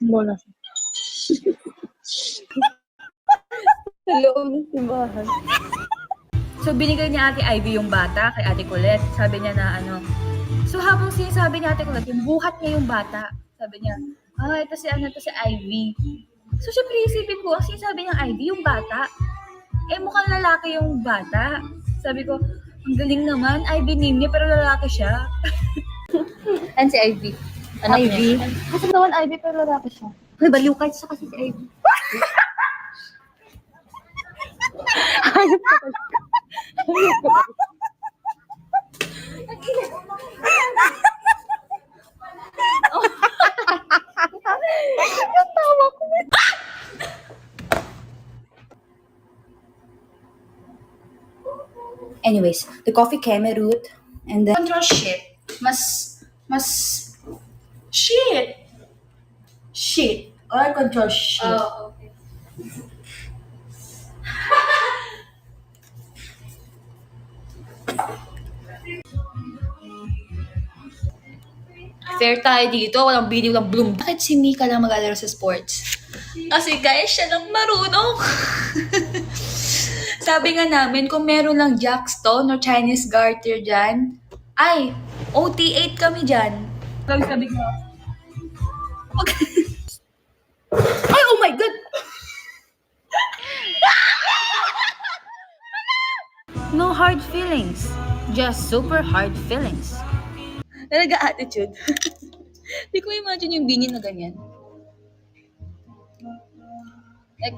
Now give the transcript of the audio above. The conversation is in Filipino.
Muna siya. Sa loob ng simbahan. So, binigay ni Ate Ivy yung bata kay Ate Colette. Sabi niya na so habang sinasabi ni Ate Colette, yung buhat niya yung bata. Sabi niya, ito si to si Ivy. So, syempre isipin ko, ang sinasabi niya Ivy, yung bata. Mukhang lalaki yung bata. Sabi ko, ang galing naman, Ivy name niya, pero lalaki siya. And si Ivy. Anak Ivy. niya. Kasi naman Ivy pero lalaki siya. Hoy, baliw kahit sa kasi si Ivy. Hayop ka talaga. Hayop ka talaga. Yung tawa ko. Anyways, the coffee came root and then Control shit. Mas shit. Or control shit. Oh, okay. Fair tayo dito, walang video, walang bloom. Bakit si Mika lang mag-alaro sa sports? Kasi guys, siya lang marunong. Sabi nga namin, kung meron lang Jackstone or Chinese garter dyan, ay, OT8 kami dyan. Sabi ko, ay, oh my God! No hard feelings, just super hard feelings. Talaga attitude. Hindi ko imagine yung binin na ganyan. Like,